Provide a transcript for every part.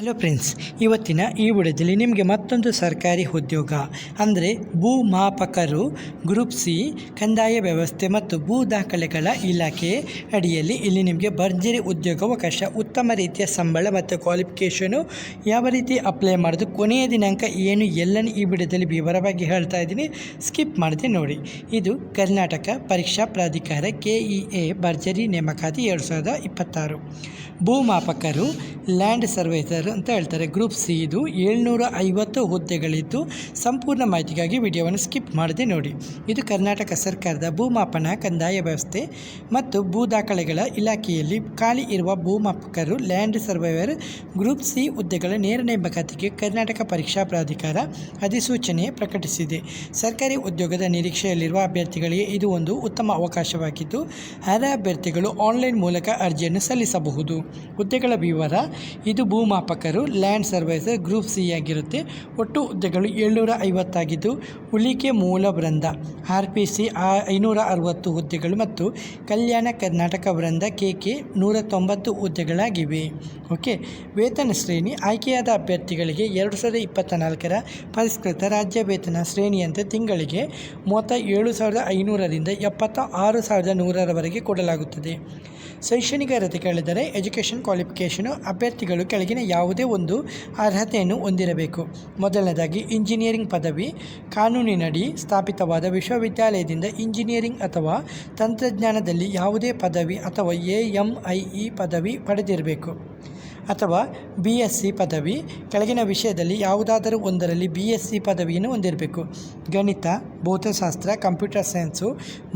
Hello friends, ಇವತ್ತಿನ ಈ ವಿಡಿಯೋದಲ್ಲಿ ನಿಮಗೆ ಮತ್ತೊಂದು ಸರ್ಕಾರಿ ಉದ್ಯೋಗ ಅಂದರೆ ಭೂಮಾಪಕರು ಗ್ರೂಪ್ ಸಿ ಕಂದಾಯ ವ್ಯವಸ್ಥೆ ಮತ್ತು ಭೂ ದಾಖಲೆಗಳ ಇಲಾಖೆ ಅಡಿಯಲ್ಲಿ ಇಲ್ಲಿ ನಿಮಗೆ ಭರ್ಜರಿ ಉದ್ಯೋಗಾವಕಾಶ, ಉತ್ತಮ ರೀತಿಯ ಸಂಬಳ ಮತ್ತು ಕ್ವಾಲಿಫಿಕೇಷನು ಯಾವ ರೀತಿ ಅಪ್ಲೈ ಮಾಡೋದು, ಕೊನೆಯ ದಿನಾಂಕ ಏನು ಎಲ್ಲನೂ ಈ ವಿಡಿಯೋದಲ್ಲಿ ವಿವರವಾಗಿ ಹೇಳ್ತಾ ಇದ್ದೀನಿ. ಸ್ಕಿಪ್ ಮಾಡದೆ ನೋಡಿ. ಇದು ಕರ್ನಾಟಕ ಪರೀಕ್ಷಾ ಪ್ರಾಧಿಕಾರ KEA ಭರ್ಜರಿ ನೇಮಕಾತಿ 2026 ಭೂಮಾಪಕರು ಲ್ಯಾಂಡ್ ಸರ್ವೇಸರ್ ಅಂತ ಹೇಳ್ತಾರೆ. ಗ್ರೂಪ್ ಸಿ ಇದು 750 ಹುದ್ದೆಗಳಿದ್ದು ಸಂಪೂರ್ಣ ಮಾಹಿತಿಗಾಗಿ ವಿಡಿಯೋವನ್ನು ಸ್ಕಿಪ್ ಮಾಡದೆ ನೋಡಿ. ಇದು ಕರ್ನಾಟಕ ಸರ್ಕಾರದ ಭೂಮಾಪನ ಕಂದಾಯ ವ್ಯವಸ್ಥೆ ಮತ್ತು ಭೂ ದಾಖಲೆಗಳ ಇಲಾಖೆಯಲ್ಲಿ ಖಾಲಿ ಇರುವ ಭೂಮಾಪಕರು ಲ್ಯಾಂಡ್ ಸರ್ವೇಯರ್ ಗ್ರೂಪ್ ಸಿ ಹುದ್ದೆಗಳ ನೇರ ನೇಮಕಾತಿಗೆ ಕರ್ನಾಟಕ ಪರೀಕ್ಷಾ ಪ್ರಾಧಿಕಾರ ಅಧಿಸೂಚನೆ ಪ್ರಕಟಿಸಿದೆ. ಸರ್ಕಾರಿ ಉದ್ಯೋಗದ ನಿರೀಕ್ಷೆಯಲ್ಲಿರುವ ಅಭ್ಯರ್ಥಿಗಳಿಗೆ ಇದು ಒಂದು ಉತ್ತಮ ಅವಕಾಶವಾಗಿದ್ದು, ಅರ್ಹ ಅಭ್ಯರ್ಥಿಗಳು ಆನ್ಲೈನ್ ಮೂಲಕ ಅರ್ಜಿಯನ್ನು ಸಲ್ಲಿಸಬಹುದು. ಹುದ್ದೆಗಳ ವಿವರ: ಇದು ಭೂಮಾಪಕರು ಲ್ಯಾಂಡ್ ಸರ್ವೇಸರ್ ಗ್ರೂಪ್ ಸಿ ಆಗಿರುತ್ತೆ. ಒಟ್ಟು ಹುದ್ದೆಗಳು 750 ಆಗಿದ್ದು, ಉಳಿಕೆ ಮೂಲ ವೃಂದ RPC 560 ಹುದ್ದೆಗಳು ಮತ್ತು ಕಲ್ಯಾಣ ಕರ್ನಾಟಕ ವೃಂದ KK 190 ಹುದ್ದೆಗಳಾಗಿವೆ. ಓಕೆ. ವೇತನ ಶ್ರೇಣಿ: ಆಯ್ಕೆಯಾದ ಅಭ್ಯರ್ಥಿಗಳಿಗೆ 2024ರ ಪರಿಷ್ಕೃತ ರಾಜ್ಯ ವೇತನ ಶ್ರೇಣಿಯಂತೆ ತಿಂಗಳಿಗೆ 37,500ರಿಂದ 76,100ರವರೆಗೆ ಕೊಡಲಾಗುತ್ತದೆ. ಶೈಕ್ಷಣಿಕ ಅರ್ಹತೆ ಕೇಳಿದರೆ ಎಜುಕೇಷನ್ ಕ್ವಾಲಿಫಿಕೇಷನು ಅಭ್ಯರ್ಥಿಗಳು ಕೆಳಗಿನ ಯಾವುದೇ ಒಂದು ಅರ್ಹತೆಯನ್ನು ಹೊಂದಿರಬೇಕು. ಮೊದಲನೇದಾಗಿ ಇಂಜಿನಿಯರಿಂಗ್ ಪದವಿ, ಕಾನೂನಿನಡಿ ಸ್ಥಾಪಿತವಾದ ವಿಶ್ವವಿದ್ಯಾಲಯದಿಂದ ಇಂಜಿನಿಯರಿಂಗ್ ಅಥವಾ ತಂತ್ರಜ್ಞಾನದಲ್ಲಿ ಯಾವುದೇ ಪದವಿ ಅಥವಾ AMIE ಪದವಿ ಪಡೆದಿರಬೇಕು ಅಥವಾ BSc ಪದವಿ, ಕೆಳಗಿನ ವಿಷಯದಲ್ಲಿ ಯಾವುದಾದರೂ ಒಂದರಲ್ಲಿ BSc ಪದವಿಯನ್ನು ಹೊಂದಿರಬೇಕು. ಗಣಿತ, ಭೌತಶಾಸ್ತ್ರ, ಕಂಪ್ಯೂಟರ್ ಸೈನ್ಸು,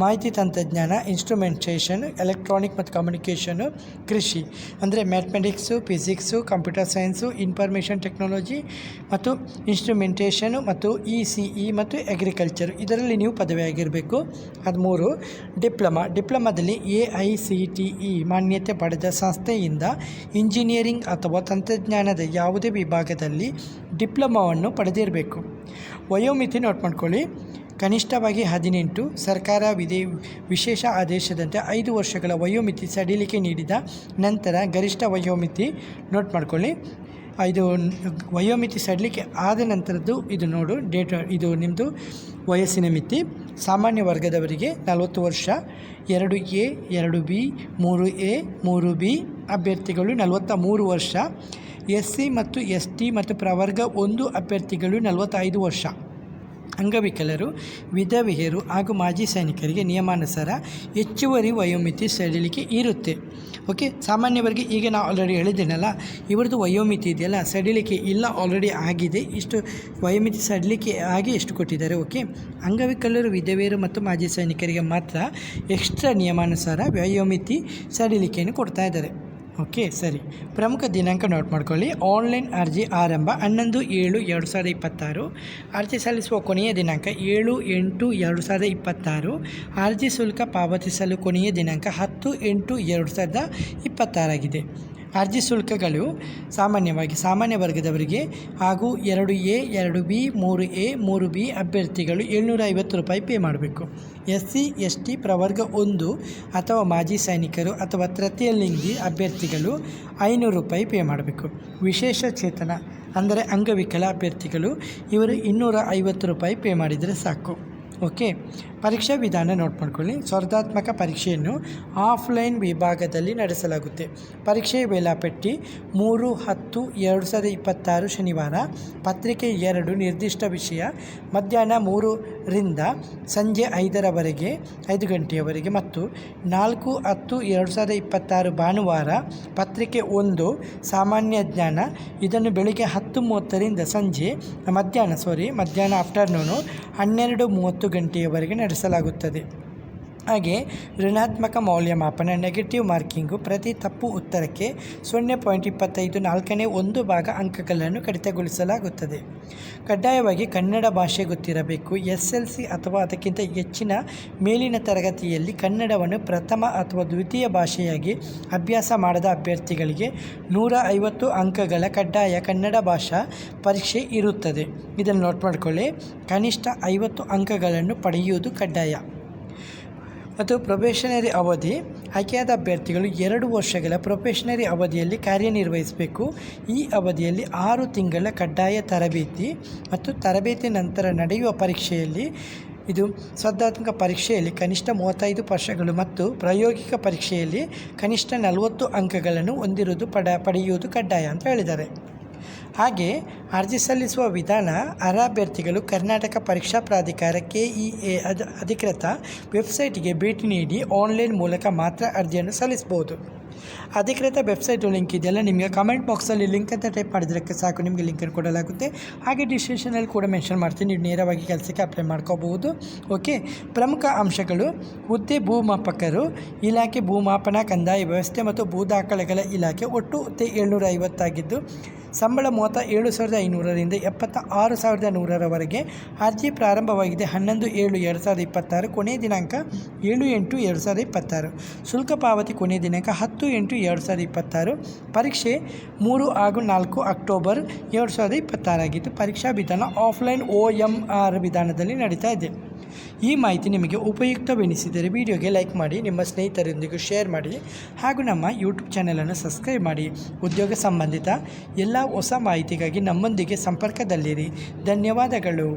ಮಾಹಿತಿ ತಂತ್ರಜ್ಞಾನ, ಇನ್ಸ್ಟ್ರುಮೆಂಟೇಷನ್, ಎಲೆಕ್ಟ್ರಾನಿಕ್ ಮತ್ತು ಕಮ್ಯುನಿಕೇಷನು, ಕೃಷಿ ಅಂದರೆ mathematics, physics, computer science, information technology ಮತ್ತು ಇನ್ಸ್ಟ್ರುಮೆಂಟೇಷನು ಮತ್ತು ECE ಮತ್ತು ಅಗ್ರಿಕಲ್ಚರ್ ಇದರಲ್ಲಿ ನೀವು ಪದವಿಯಾಗಿರಬೇಕು. 13 ಡಿಪ್ಲೊಮಾದಲ್ಲಿ AICTE ಮಾನ್ಯತೆ ಪಡೆದ ಸಂಸ್ಥೆಯಿಂದ ಇಂಜಿನಿಯರಿಂಗ್ ಅಥವಾ ತಂತ್ರಜ್ಞಾನದ ಯಾವುದೇ ವಿಭಾಗದಲ್ಲಿ ಡಿಪ್ಲೊಮಾವನ್ನು ಪಡೆದಿರಬೇಕು. ವಯೋಮಿತಿ ನೋಟ್ ಮಾಡ್ಕೊಳ್ಳಿ. ಕನಿಷ್ಠವಾಗಿ 18, ಸರ್ಕಾರ ವಿಶೇಷ ಆದೇಶದಂತೆ 5 ವರ್ಷಗಳ ವಯೋಮಿತಿ ಸಡಿಲಿಕೆ ನೀಡಿದ ನಂತರ ಗರಿಷ್ಠ ವಯೋಮಿತಿ ನೋಟ್ ಮಾಡ್ಕೊಳ್ಳಿ. ಇದು ವಯೋಮಿತಿ ಸಡಿಲಿಕೆ ಆದ ನಂತರದ್ದು ಇದು ನಿಮ್ಮದು ವಯಸ್ಸಿನ ಮಿತಿ. ಸಾಮಾನ್ಯ ವರ್ಗದವರಿಗೆ 40 ವರ್ಷ, 2A, 2B, 3A, 3B ಅಭ್ಯರ್ಥಿಗಳು 43 ವರ್ಷ, SC ಮತ್ತು ST ಮತ್ತು ಪ್ರವರ್ಗ 1 ಅಭ್ಯರ್ಥಿಗಳು 45 ವರ್ಷ. ಅಂಗವಿಕಲರು, ವಿಧವೆಯರು ಹಾಗೂ ಮಾಜಿ ಸೈನಿಕರಿಗೆ ನಿಯಮಾನುಸಾರ ಹೆಚ್ಚುವರಿ ವಯೋಮಿತಿ ಸಡಿಲಿಕೆ ಇರುತ್ತೆ. ಓಕೆ. ಸಾಮಾನ್ಯವರಿಗೆ ಈಗ ನಾನು ಆಲ್ರೆಡಿ ಹೇಳಿದ್ದೇನಲ್ಲ, ಇವರದ್ದು ವಯೋಮಿತಿ ಇದೆಯಲ್ಲ ಸಡಿಲಿಕೆ ಇಲ್ಲ, ಆಲ್ರೆಡಿ ಆಗಿದೆ. ಇಷ್ಟು ವಯೋಮಿತಿ ಸಡಿಲಿಕೆ ಆಗಿ ಎಷ್ಟು ಕೊಟ್ಟಿದ್ದಾರೆ. ಓಕೆ. ಅಂಗವಿಕಲರು, ವಿಧವೆಯರು ಮತ್ತು ಮಾಜಿ ಸೈನಿಕರಿಗೆ ಮಾತ್ರ ಎಕ್ಸ್ಟ್ರಾ ನಿಯಮಾನುಸಾರ ವಯೋಮಿತಿ ಸಡಿಲಿಕೆಯನ್ನು ಕೊಡ್ತಾ ಇದ್ದಾರೆ. ಓಕೆ, ಸರಿ. ಪ್ರಮುಖ ದಿನಾಂಕ ನೋಟ್ ಮಾಡ್ಕೊಳ್ಳಿ. ಆನ್ಲೈನ್ ಅರ್ಜಿ ಆರಂಭ 11/7/2026. ಅರ್ಜಿ ಸಲ್ಲಿಸುವ ಕೊನೆಯ ದಿನಾಂಕ 7/8/2026. ಅರ್ಜಿ ಶುಲ್ಕ ಪಾವತಿಸಲು ಕೊನೆಯ ದಿನಾಂಕ 10/8/2026 ಆಗಿದೆ. ಅರ್ಜಿ ಶುಲ್ಕಗಳು ಸಾಮಾನ್ಯ ವರ್ಗದವರಿಗೆ ಹಾಗೂ 2A, 2B, 3A, 3B ಅಭ್ಯರ್ಥಿಗಳು 750 ರೂಪಾಯಿ ಪೇ ಮಾಡಬೇಕು. SC, ST ಪ್ರವರ್ಗ 1 ಅಥವಾ ಮಾಜಿ ಸೈನಿಕರು ಅಥವಾ ತೃತೀಯ ಲಿಂಗಿ ಅಭ್ಯರ್ಥಿಗಳು 500 ರೂಪಾಯಿ ಪೇ ಮಾಡಬೇಕು. ವಿಶೇಷ ಚೇತನ ಅಂದರೆ ಅಂಗವಿಕಲ ಅಭ್ಯರ್ಥಿಗಳು ಇವರು 250 ರೂಪಾಯಿ ಪೇ ಮಾಡಿದರೆ ಸಾಕು. ಓಕೆ. ಪರೀಕ್ಷಾ ವಿಧಾನ ನೋಟ್ ಮಾಡ್ಕೊಳ್ಳಿ. ಸ್ಪರ್ಧಾತ್ಮಕ ಪರೀಕ್ಷೆಯನ್ನು ಆಫ್ಲೈನ್ ವಿಭಾಗದಲ್ಲಿ ನಡೆಸಲಾಗುತ್ತೆ. ಪರೀಕ್ಷೆಯ ವೇಳಾಪಟ್ಟಿ 3/10/2026 ಶನಿವಾರ. ಪತ್ರಿಕೆ 2 ನಿರ್ದಿಷ್ಟ ವಿಷಯ ಮಧ್ಯಾಹ್ನ 3ರಿಂದ ಸಂಜೆ 5 ಗಂಟೆಯವರೆಗೆ ಮತ್ತು 4/10/2026 ಭಾನುವಾರ. ಪತ್ರಿಕೆ 1 ಸಾಮಾನ್ಯ ಜ್ಞಾನ. ಇದನ್ನು ಬೆಳಿಗ್ಗೆ 10:30ರಿಂದ ಮಧ್ಯಾಹ್ನ ಆಫ್ಟರ್ನೂನು 12:30 ಗಂಟೆಯವರೆಗೆ ನಡೆಸಲಾಗುತ್ತದೆ. ಹಾಗೆ ಋಣಾತ್ಮಕ ಮೌಲ್ಯಮಾಪನ ನೆಗೆಟಿವ್ ಮಾರ್ಕಿಂಗು. ಪ್ರತಿ ತಪ್ಪು ಉತ್ತರಕ್ಕೆ 0.25 4ನೇ 1 ಭಾಗ ಅಂಕಗಳನ್ನು ಕಡಿತಗೊಳಿಸಲಾಗುತ್ತದೆ. ಕಡ್ಡಾಯವಾಗಿ ಕನ್ನಡ ಭಾಷೆ ಗೊತ್ತಿರಬೇಕು. SLC ಅಥವಾ ಅದಕ್ಕಿಂತ ಹೆಚ್ಚಿನ ಮೇಲಿನ ತರಗತಿಯಲ್ಲಿ ಕನ್ನಡವನ್ನು ಪ್ರಥಮ ಅಥವಾ ದ್ವಿತೀಯ ಭಾಷೆಯಾಗಿ ಅಭ್ಯಾಸ ಮಾಡದ ಅಭ್ಯರ್ಥಿಗಳಿಗೆ 150 ಅಂಕಗಳ ಕಡ್ಡಾಯ ಕನ್ನಡ ಭಾಷಾ ಪರೀಕ್ಷೆ ಇರುತ್ತದೆ. ಇದನ್ನು ನೋಟ್ ಮಾಡಿಕೊಳ್ಳಿ. ಕನಿಷ್ಠ 50 ಅಂಕಗಳನ್ನು ಪಡೆಯುವುದು ಕಡ್ಡಾಯ. ಮತ್ತು ಪ್ರೊಬೇಷನರಿ ಅವಧಿ ಆಯ್ಕೆಯಾದ ಅಭ್ಯರ್ಥಿಗಳು 2 ವರ್ಷಗಳ ಪ್ರೊಫೆಷನರಿ ಅವಧಿಯಲ್ಲಿ ಕಾರ್ಯನಿರ್ವಹಿಸಬೇಕು. ಈ ಅವಧಿಯಲ್ಲಿ 6 ತಿಂಗಳ ಕಡ್ಡಾಯ ತರಬೇತಿ ಮತ್ತು ತರಬೇತಿ ನಂತರ ನಡೆಯುವ ಪರೀಕ್ಷೆಯಲ್ಲಿ ಇದು ಸ್ಪರ್ಧಾತ್ಮಕ ಪರೀಕ್ಷೆಯಲ್ಲಿ ಕನಿಷ್ಠ 35 ವರ್ಷಗಳು ಮತ್ತು ಪ್ರಾಯೋಗಿಕ ಪರೀಕ್ಷೆಯಲ್ಲಿ ಕನಿಷ್ಠ 40 ಅಂಕಗಳನ್ನು ಹೊಂದಿರುವುದು ಪಡೆಯುವುದು ಕಡ್ಡಾಯ ಅಂತ ಹೇಳಿದ್ದಾರೆ. ಹಾಗೆ ಅರ್ಜಿ ಸಲ್ಲಿಸುವ ವಿಧಾನ ಅರ್ಹ ಅಭ್ಯರ್ಥಿಗಳು ಕರ್ನಾಟಕ ಪರೀಕ್ಷಾ ಪ್ರಾಧಿಕಾರ KEA ಅಧಿಕೃತ ವೆಬ್ಸೈಟ್ಗೆ ಭೇಟಿ ನೀಡಿ ಆನ್ಲೈನ್ ಮೂಲಕ ಮಾತ್ರ ಅರ್ಜಿಯನ್ನು ಸಲ್ಲಿಸಬಹುದು. ಅಧಿಕೃತ ವೆಬ್ಸೈಟು ಲಿಂಕ್ ಇದೆಯಲ್ಲ, ನಿಮಗೆ ಕಮೆಂಟ್ ಬಾಕ್ಸಲ್ಲಿ ಲಿಂಕ್ ಅಂತ ಟೈಪ್ ಮಾಡಿದ್ದಕ್ಕೆ ಸಾಕು, ನಿಮಗೆ ಲಿಂಕನ್ನು ಕೊಡಲಾಗುತ್ತೆ. ಹಾಗೆ ಡಿಸ್ಕ್ರಿಪ್ಷನಲ್ಲಿ ಕೂಡ ಮೆನ್ಷನ್ ಮಾಡ್ತೀನಿ, ನೀವು ನೇರವಾಗಿ ಕೆಲಸಕ್ಕೆ ಅಪ್ಲೈ ಮಾಡ್ಕೋಬಹುದು. ಓಕೆ, ಪ್ರಮುಖ ಅಂಶಗಳು: ಹುದ್ದೆ ಭೂಮಾಪಕರು ಇಲಾಖೆ, ಭೂಮಾಪನ ಕಂದಾಯ ವ್ಯವಸ್ಥೆ ಮತ್ತು ಭೂ ದಾಖಲೆಗಳ ಇಲಾಖೆ. ಒಟ್ಟು ಹುದ್ದೆ 750 ಆಗಿದ್ದು ಸಂಬಳ 37,500ರಿಂದ 76,100ರವರೆಗೆ. ಅರ್ಜಿ ಪ್ರಾರಂಭವಾಗಿದೆ 11/7/2026, ಕೊನೆಯ ದಿನಾಂಕ 7/8/2026. ಶುಲ್ಕ ಪಾವತಿ ಕೊನೆಯ ದಿನಾಂಕ 10/8/2026. ಪರೀಕ್ಷೆ 3 ಹಾಗೂ 4 ಅಕ್ಟೋಬರ್ 2026 ಆಗಿದ್ದು ಪರೀಕ್ಷಾ ವಿಧಾನ ಆಫ್ಲೈನ್ OMR ವಿಧಾನದಲ್ಲಿ ನಡೀತಾ ಇದೆ. ಈ ಮಾಹಿತಿ ನಿಮಗೆ ಉಪಯುಕ್ತವೆನಿಸಿದರೆ ವಿಡಿಯೋಗೆ ಲೈಕ್ ಮಾಡಿ, ನಿಮ್ಮ ಸ್ನೇಹಿತರೊಂದಿಗೆ ಶೇರ್ ಮಾಡಿ ಹಾಗೂ ನಮ್ಮ ಯೂಟ್ಯೂಬ್ ಚಾನಲನ್ನು ಸಬ್ಸ್ಕ್ರೈಬ್ ಮಾಡಿ. ಉದ್ಯೋಗ ಸಂಬಂಧಿತ ಎಲ್ಲ ಹೊಸ ಮಾಹಿತಿಗಾಗಿ ನಮ್ಮೊಂದಿಗೆ ಸಂಪರ್ಕದಲ್ಲಿರಿ. ಧನ್ಯವಾದಗಳು.